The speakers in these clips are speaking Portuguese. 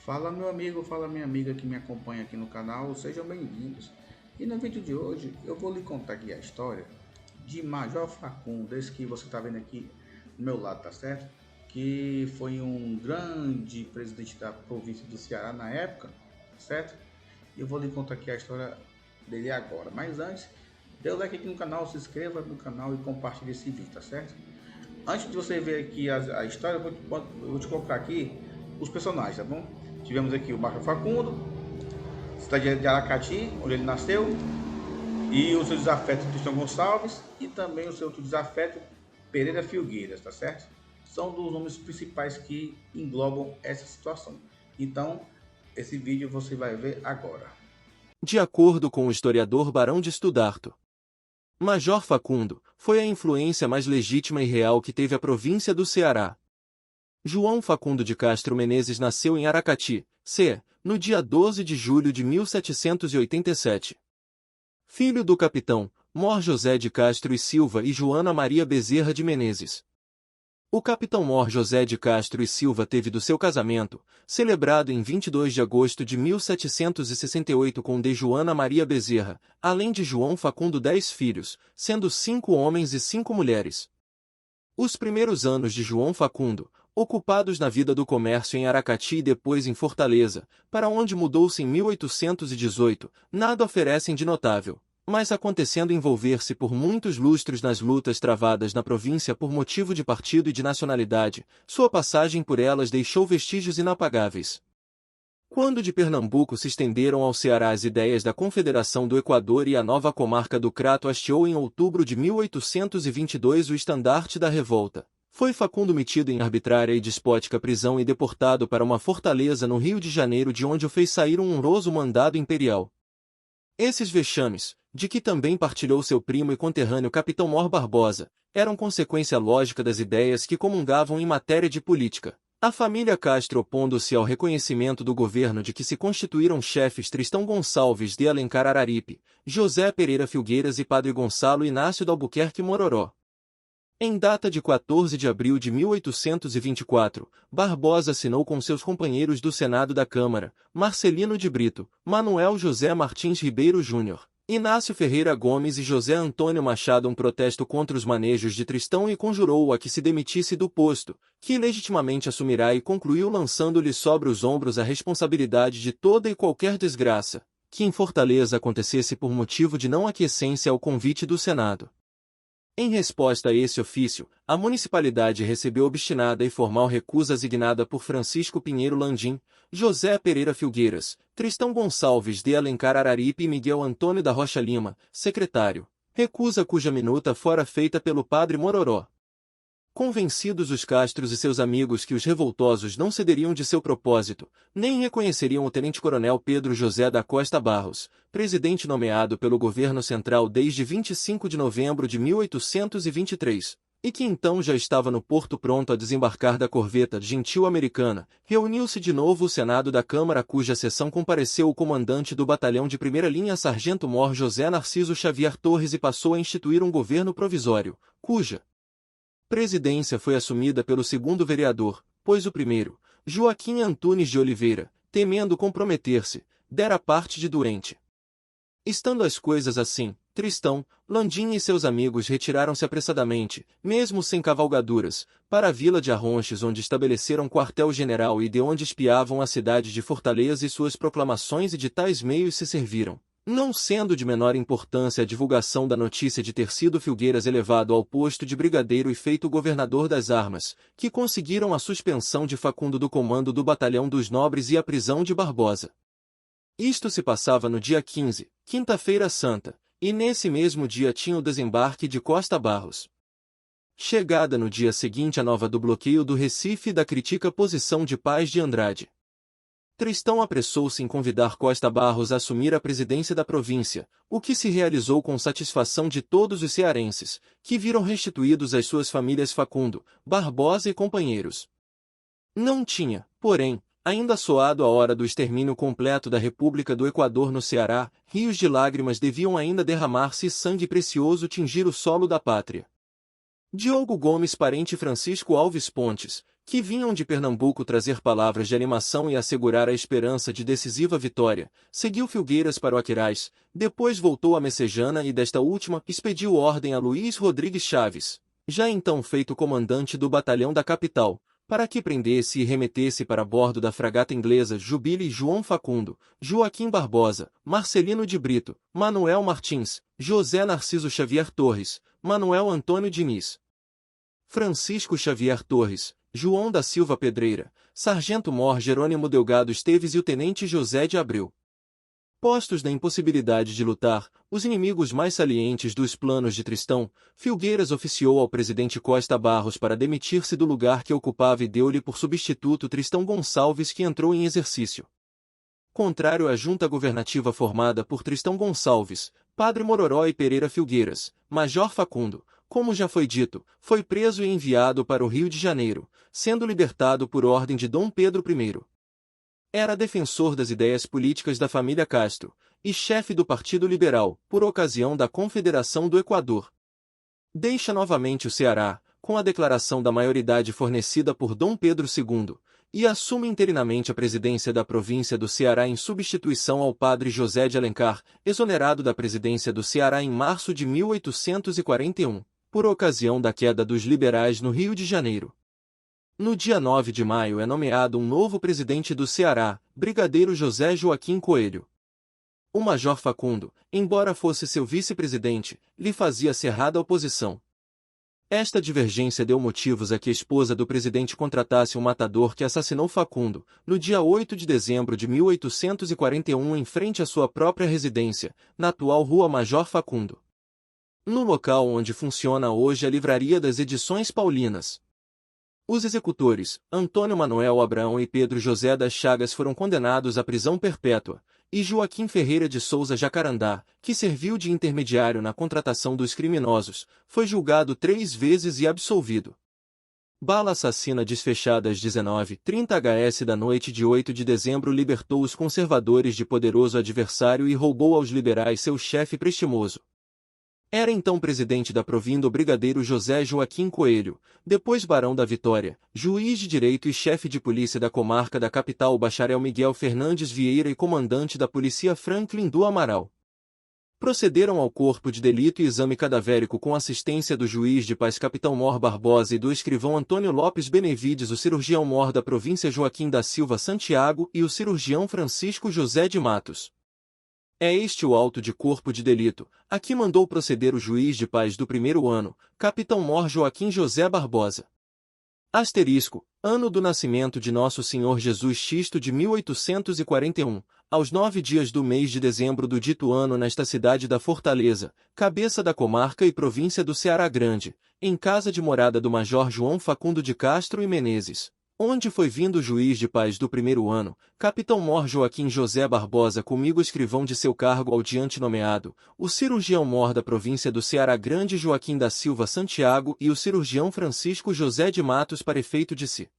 Fala meu amigo, fala minha amiga que me acompanha aqui no canal, sejam bem-vindos. E no vídeo de hoje eu vou lhe contar aqui a história de Major Facundo, esse que você está vendo aqui do meu lado, tá certo? Que foi um grande presidente da província do Ceará na época, certo? E eu vou lhe contar aqui a história dele agora. Mas antes, dê o like aqui no canal, se inscreva no canal e compartilhe esse vídeo, tá certo? Antes de você ver aqui a história, eu vou te colocar aqui os personagens, tá bom? Tivemos aqui o Major Facundo, cidade de Aracati, onde ele nasceu, e o seu desafeto Tristão Gonçalves, e também o seu outro desafeto Pereira Filgueiras, tá certo? São dos nomes principais que englobam essa situação. Então, esse vídeo você vai ver agora. De acordo com o historiador Barão de Estudarto, Major Facundo foi a influência mais legítima e real que teve a província do Ceará. João Facundo de Castro Menezes nasceu em Aracati, no dia 12 de julho de 1787. Filho do capitão Mor José de Castro e Silva e Joana Maria Bezerra de Menezes. O capitão Mor José de Castro e Silva teve do seu casamento, celebrado em 22 de agosto de 1768 com de Joana Maria Bezerra, além de João Facundo 10 filhos, sendo 5 homens e 5 mulheres. Os primeiros anos de João Facundo, ocupados na vida do comércio em Aracati e depois em Fortaleza, para onde mudou-se em 1818, nada oferecem de notável, mas acontecendo envolver-se por muitos lustros nas lutas travadas na província por motivo de partido e de nacionalidade, sua passagem por elas deixou vestígios inapagáveis. Quando de Pernambuco se estenderam ao Ceará as ideias da Confederação do Equador e a nova comarca do Crato hasteou em outubro de 1822 o estandarte da revolta. Foi Facundo metido em arbitrária e despótica prisão e deportado para uma fortaleza no Rio de Janeiro, de onde o fez sair um honroso mandado imperial. Esses vexames, de que também partilhou seu primo e conterrâneo Capitão Mor Barbosa, eram consequência lógica das ideias que comungavam em matéria de política. A família Castro, opondo-se ao reconhecimento do governo de que se constituíram chefes Tristão Gonçalves de Alencar Araripe, José Pereira Filgueiras e Padre Gonçalo Inácio de Albuquerque Mororó. Em data de 14 de abril de 1824, Barbosa assinou com seus companheiros do Senado da Câmara, Marcelino de Brito, Manuel José Martins Ribeiro Júnior, Inácio Ferreira Gomes e José Antônio Machado um protesto contra os manejos de Tristão e conjurou-o a que se demitisse do posto, que legitimamente assumirá, e concluiu lançando-lhe sobre os ombros a responsabilidade de toda e qualquer desgraça que em Fortaleza acontecesse por motivo de não aquiescência ao convite do Senado. Em resposta a esse ofício, a municipalidade recebeu obstinada e formal recusa asignada por Francisco Pinheiro Landim, José Pereira Filgueiras, Tristão Gonçalves de Alencar Araripe e Miguel Antônio da Rocha Lima, secretário, recusa cuja minuta fora feita pelo padre Mororó. Convencidos os Castros e seus amigos que os revoltosos não cederiam de seu propósito, nem reconheceriam o tenente-coronel Pedro José da Costa Barros, presidente nomeado pelo governo central desde 25 de novembro de 1823, e que então já estava no porto pronto a desembarcar da corveta Gentil Americana, reuniu-se de novo o Senado da Câmara, cuja sessão compareceu o comandante do batalhão de primeira linha Sargento Mor José Narciso Xavier Torres, e passou a instituir um governo provisório, cuja presidência foi assumida pelo segundo vereador, pois o primeiro, Joaquim Antunes de Oliveira, temendo comprometer-se, dera parte de doente. Estando as coisas assim, Tristão, Landim e seus amigos retiraram-se apressadamente, mesmo sem cavalgaduras, para a vila de Arronches, onde estabeleceram quartel-general e de onde espiavam a cidade de Fortaleza, e suas proclamações e de tais meios se serviram. Não sendo de menor importância a divulgação da notícia de ter sido Filgueiras elevado ao posto de brigadeiro e feito governador das armas, que conseguiram a suspensão de Facundo do comando do Batalhão dos Nobres e a prisão de Barbosa. Isto se passava no dia 15, quinta-feira santa, e nesse mesmo dia tinha o desembarque de Costa Barros. Chegada no dia seguinte a nova do bloqueio do Recife e da crítica posição de Paz de Andrade, Tristão apressou-se em convidar Costa Barros a assumir a presidência da província, o que se realizou com satisfação de todos os cearenses, que viram restituídos às suas famílias Facundo, Barbosa e companheiros. Não tinha, porém, ainda soado a hora do extermínio completo da República do Equador no Ceará, rios de lágrimas deviam ainda derramar-se e sangue precioso tingir o solo da pátria. Diogo Gomes, parente Francisco Alves Pontes, que vinham de Pernambuco trazer palavras de animação e assegurar a esperança de decisiva vitória, seguiu Filgueiras para o Aquiraz, depois voltou a Messejana e desta última expediu ordem a Luís Rodrigues Chaves, já então feito comandante do batalhão da capital, para que prendesse e remetesse para bordo da fragata inglesa Jubile João Facundo, Joaquim Barbosa, Marcelino de Brito, Manuel Martins, José Narciso Xavier Torres, Manuel Antônio Diniz, Francisco Xavier Torres, João da Silva Pedreira, Sargento-Mor Jerônimo Delgado Esteves e o Tenente José de Abreu. Postos na impossibilidade de lutar, os inimigos mais salientes dos planos de Tristão, Filgueiras oficiou ao presidente Costa Barros para demitir-se do lugar que ocupava e deu-lhe por substituto Tristão Gonçalves, que entrou em exercício. Contrário à junta governativa formada por Tristão Gonçalves, Padre Mororó e Pereira Filgueiras, Major Facundo, como já foi dito, foi preso e enviado para o Rio de Janeiro, sendo libertado por ordem de Dom Pedro I. Era defensor das ideias políticas da família Castro, e chefe do Partido Liberal, por ocasião da Confederação do Equador. Deixa novamente o Ceará, com a declaração da maioridade fornecida por Dom Pedro II, e assume interinamente a presidência da província do Ceará em substituição ao padre José de Alencar, exonerado da presidência do Ceará em março de 1841, por ocasião da queda dos liberais no Rio de Janeiro. No dia 9 de maio é nomeado um novo presidente do Ceará, Brigadeiro José Joaquim Coelho. O Major Facundo, embora fosse seu vice-presidente, lhe fazia cerrada oposição. Esta divergência deu motivos a que a esposa do presidente contratasse um matador que assassinou Facundo, no dia 8 de dezembro de 1841 em frente à sua própria residência, na atual Rua Major Facundo. No local onde funciona hoje a Livraria das Edições Paulinas. Os executores, Antônio Manuel Abraão e Pedro José das Chagas, foram condenados à prisão perpétua, e Joaquim Ferreira de Souza Jacarandá, que serviu de intermediário na contratação dos criminosos, foi julgado 3 vezes e absolvido. Bala assassina desfechada às 19h30 HS da noite de 8 de dezembro libertou os conservadores de poderoso adversário e roubou aos liberais seu chefe prestimoso. Era então presidente da provinda o brigadeiro José Joaquim Coelho, depois barão da Vitória, juiz de direito e chefe de polícia da comarca da capital o bacharel Miguel Fernandes Vieira e comandante da polícia Franklin do Amaral. Procederam ao corpo de delito e exame cadavérico com assistência do juiz de paz capitão Mor Barbosa e do escrivão Antônio Lopes Benevides, o cirurgião Mor da província Joaquim da Silva Santiago e o cirurgião Francisco José de Matos. É este o auto de corpo de delito, a que mandou proceder o juiz de paz do primeiro ano, capitão Mor Joaquim José Barbosa. Asterisco, ano do nascimento de Nosso Senhor Jesus Xisto de 1841, aos 9 dias do mês de dezembro do dito ano nesta cidade da Fortaleza, cabeça da comarca e província do Ceará Grande, em casa de morada do Major João Facundo de Castro e Menezes, onde foi vindo o juiz de paz do primeiro ano, capitão Mor Joaquim José Barbosa, comigo escrivão de seu cargo ao diante nomeado, o cirurgião Mor da província do Ceará Grande Joaquim da Silva Santiago e o cirurgião Francisco José de Matos para efeito de se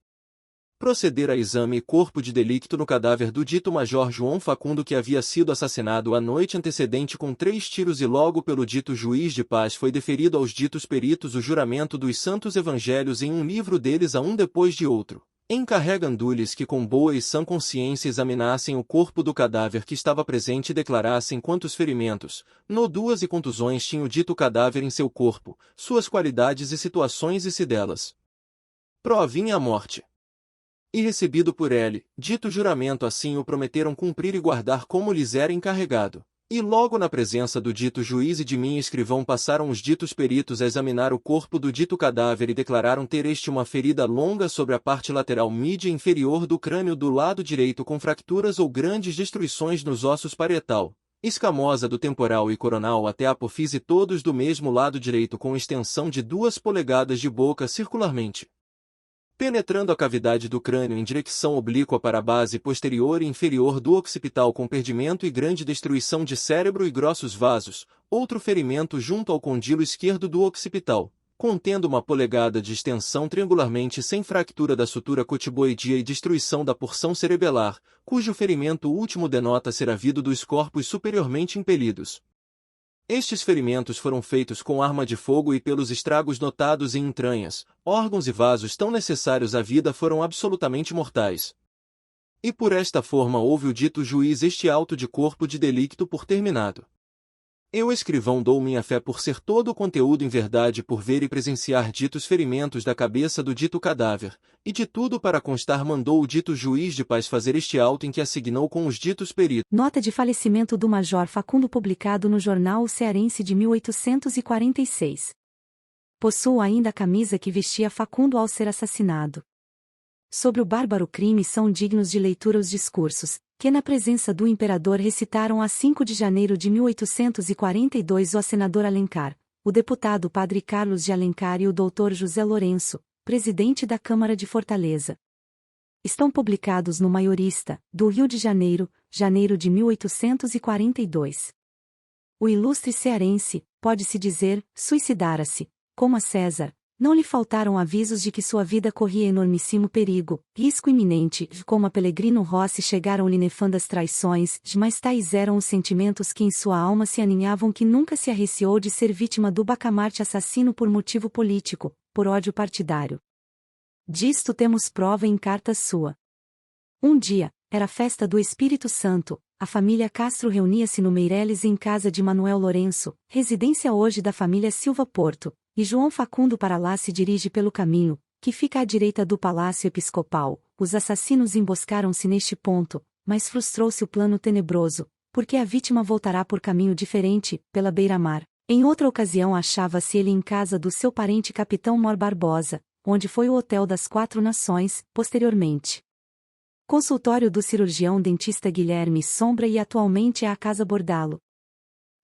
proceder a exame e corpo de delicto no cadáver do dito Major João Facundo, que havia sido assassinado a noite antecedente com 3 tiros, e logo pelo dito juiz de paz foi deferido aos ditos peritos o juramento dos santos evangelhos em um livro deles a um depois de outro, encarregando-lhes que com boa e sã consciência examinassem o corpo do cadáver que estava presente e declarassem quantos ferimentos, nóduas e contusões tinha o dito cadáver em seu corpo, suas qualidades e situações, e se delas provinha a morte. E recebido por ele, dito juramento, assim o prometeram cumprir e guardar como lhes era encarregado. E logo na presença do dito juiz e de mim escrivão passaram os ditos peritos a examinar o corpo do dito cadáver e declararam ter este uma ferida longa sobre a parte lateral mídia inferior do crânio do lado direito, com fracturas ou grandes destruições nos ossos parietal, escamosa do temporal e coronal até a apofise, todos do mesmo lado direito, com extensão de 2 polegadas de boca circularmente, penetrando a cavidade do crânio em direção oblíqua para a base posterior e inferior do occipital, com perdimento e grande destruição de cérebro e grossos vasos, outro ferimento junto ao condilo esquerdo do occipital, contendo 1 polegada de extensão triangularmente sem fractura da sutura cotiboidia e destruição da porção cerebelar, cujo ferimento último denota ser havido dos corpos superiormente impelidos. Estes ferimentos foram feitos com arma de fogo e pelos estragos notados em entranhas, órgãos e vasos tão necessários à vida foram absolutamente mortais. E por esta forma houve o dito juiz este auto de corpo de delicto por terminado. Eu, escrivão, dou minha fé por ser todo o conteúdo em verdade por ver e presenciar ditos ferimentos da cabeça do dito cadáver, e de tudo para constar mandou o dito juiz de paz fazer este auto em que assignou com os ditos peritos. Nota de falecimento do Major Facundo publicado no jornal O Cearense de 1846. Possuo ainda a camisa que vestia Facundo ao ser assassinado. Sobre o bárbaro crime são dignos de leitura os discursos, que na presença do imperador recitaram a 5 de janeiro de 1842 o senador Alencar, o deputado Padre Carlos de Alencar e o doutor José Lourenço, presidente da Câmara de Fortaleza. Estão publicados no Maiorista, do Rio de Janeiro, janeiro de 1842. O ilustre cearense, pode-se dizer, suicidara-se, como a César. Não lhe faltaram avisos de que sua vida corria enormíssimo perigo, risco iminente, como a Pelegrino Rossi chegaram-lhe nefandas traições, mas tais eram os sentimentos que em sua alma se aninhavam que nunca se arreciou de ser vítima do bacamarte assassino por motivo político, por ódio partidário. Disto temos prova em carta sua. Um dia, era festa do Espírito Santo, a família Castro reunia-se no Meireles em casa de Manuel Lourenço, residência hoje da família Silva Porto, e João Facundo para lá se dirige pelo caminho, que fica à direita do Palácio Episcopal. Os assassinos emboscaram-se neste ponto, mas frustrou-se o plano tenebroso, porque a vítima voltará por caminho diferente, pela beira-mar. Em outra ocasião achava-se ele em casa do seu parente Capitão Mor Barbosa, onde foi o Hotel das Quatro Nações, posteriormente consultório do cirurgião dentista Guilherme Sombra e atualmente é a Casa Bordalo.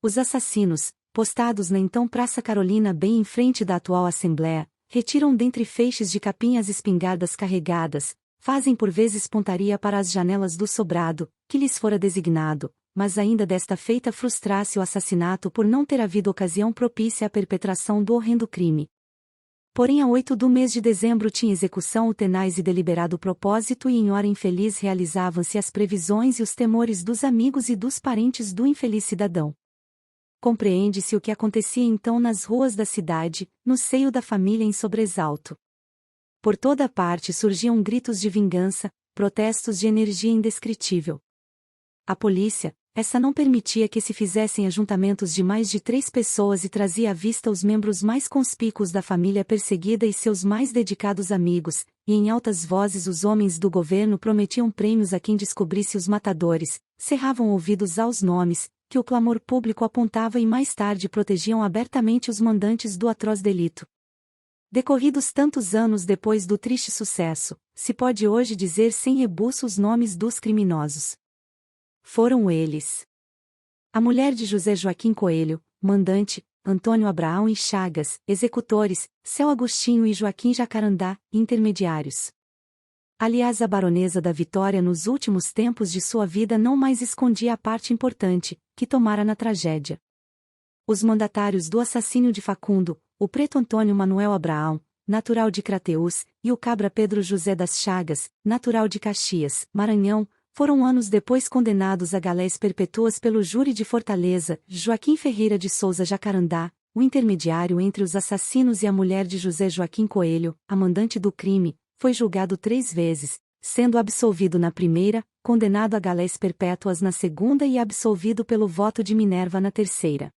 Os assassinos, postados na então Praça Carolina bem em frente da atual Assembleia, retiram dentre feixes de capim as espingardas carregadas, fazem por vezes pontaria para as janelas do sobrado, que lhes fora designado, mas ainda desta feita frustrasse o assassinato por não ter havido ocasião propícia à perpetração do horrendo crime. Porém a 8 do mês de dezembro tinha execução o tenaz e deliberado propósito e em hora infeliz realizavam-se as previsões e os temores dos amigos e dos parentes do infeliz cidadão. Compreende-se o que acontecia então nas ruas da cidade, no seio da família em sobressalto. Por toda parte surgiam gritos de vingança, protestos de energia indescritível. A polícia, essa não permitia que se fizessem ajuntamentos de mais de 3 pessoas e trazia à vista os membros mais conspícuos da família perseguida e seus mais dedicados amigos, e em altas vozes os homens do governo prometiam prêmios a quem descobrisse os matadores, cerravam ouvidos aos nomes, que o clamor público apontava e mais tarde protegiam abertamente os mandantes do atroz delito. Decorridos tantos anos depois do triste sucesso, se pode hoje dizer sem rebuço os nomes dos criminosos. Foram eles: a mulher de José Joaquim Coelho, mandante, Antônio Abraão e Chagas, executores, Céu Agostinho e Joaquim Jacarandá, intermediários. Aliás, a baronesa da Vitória nos últimos tempos de sua vida não mais escondia a parte importante, que tomara na tragédia. Os mandatários do assassínio de Facundo, o preto Antônio Manuel Abraão, natural de Crateús, e o cabra Pedro José das Chagas, natural de Caxias, Maranhão, foram anos depois condenados a galés perpétuas pelo júri de Fortaleza. Joaquim Ferreira de Souza Jacarandá, o intermediário entre os assassinos e a mulher de José Joaquim Coelho, a mandante do crime, foi julgado 3 vezes, sendo absolvido na primeira, condenado a galés perpétuas na segunda e absolvido pelo voto de Minerva na terceira.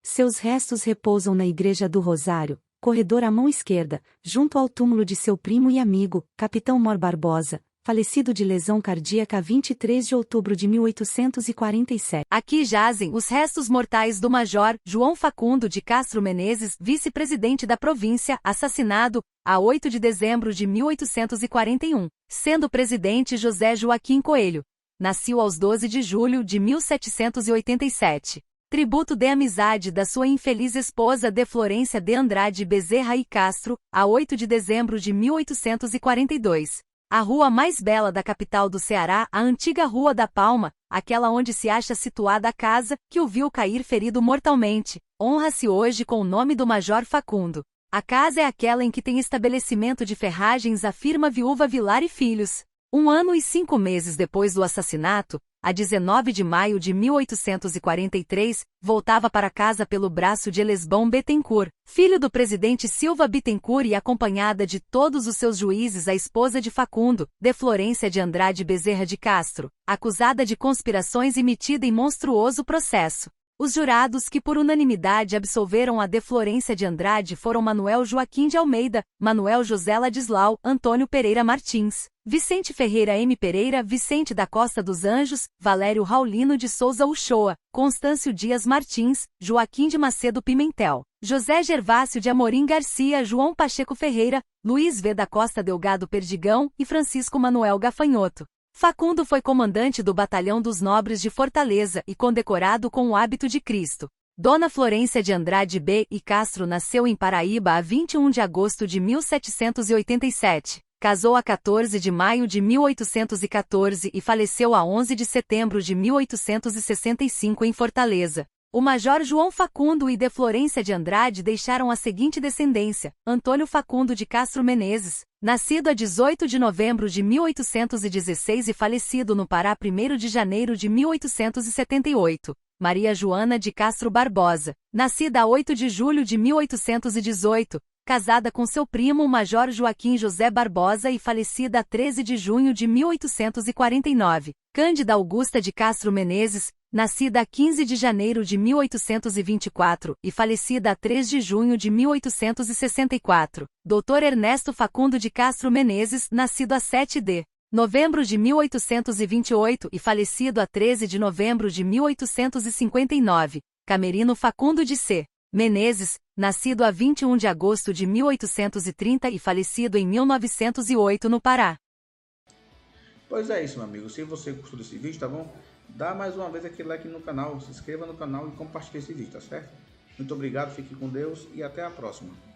Seus restos repousam na Igreja do Rosário, corredor à mão esquerda, junto ao túmulo de seu primo e amigo, Capitão Mor Barbosa, falecido de lesão cardíaca a 23 de outubro de 1847. Aqui jazem os restos mortais do Major João Facundo de Castro Menezes, vice-presidente da província, assassinado a 8 de dezembro de 1841, sendo presidente José Joaquim Coelho. Nasceu aos 12 de julho de 1787. Tributo de amizade da sua infeliz esposa de Florência de Andrade Bezerra e Castro, a 8 de dezembro de 1842. A rua mais bela da capital do Ceará, a antiga Rua da Palma, aquela onde se acha situada a casa que o viu cair ferido mortalmente, honra-se hoje com o nome do Major Facundo. A casa é aquela em que tem estabelecimento de ferragens a firma Viúva Vilar e Filhos. Um ano e 5 meses depois do assassinato, a 19 de maio de 1843, voltava para casa pelo braço de Elesbão Bettencourt, filho do presidente Silva Bittencourt e acompanhada de todos os seus juízes a esposa de Facundo, de Florência de Andrade Bezerra de Castro, acusada de conspirações e metida em monstruoso processo. Os jurados que por unanimidade absolveram a de Florência de Andrade foram Manuel Joaquim de Almeida, Manuel José Ladislau, Antônio Pereira Martins, Vicente Ferreira M. Pereira, Vicente da Costa dos Anjos, Valério Raulino de Souza Uchoa, Constâncio Dias Martins, Joaquim de Macedo Pimentel, José Gervásio de Amorim Garcia, João Pacheco Ferreira, Luiz V. da Costa Delgado Perdigão e Francisco Manuel Gafanhoto. Facundo foi comandante do Batalhão dos Nobres de Fortaleza e condecorado com o hábito de Cristo. Dona Florência de Andrade B. e Castro nasceu em Paraíba a 21 de agosto de 1787. Casou a 14 de maio de 1814 e faleceu a 11 de setembro de 1865 em Fortaleza. O Major João Facundo e de Florência de Andrade deixaram a seguinte descendência: Antônio Facundo de Castro Menezes, nascido a 18 de novembro de 1816 e falecido no Pará 1º de janeiro de 1878. Maria Joana de Castro Barbosa, nascida a 8 de julho de 1818, casada com seu primo o Major Joaquim José Barbosa e falecida a 13 de junho de 1849. Cândida Augusta de Castro Menezes, nascida a 15 de janeiro de 1824 e falecida a 3 de junho de 1864. Dr. Ernesto Facundo de Castro Menezes, nascido a 7 de novembro de 1828 e falecido a 13 de novembro de 1859. Camerino Facundo de C. Menezes, nascido a 21 de agosto de 1830 e falecido em 1908 no Pará. Pois é isso, meu amigo. Se você gostou desse vídeo, tá bom? Dá mais uma vez aquele like no canal, se inscreva no canal e compartilhe esse vídeo, tá certo? Muito obrigado, fique com Deus e até a próxima.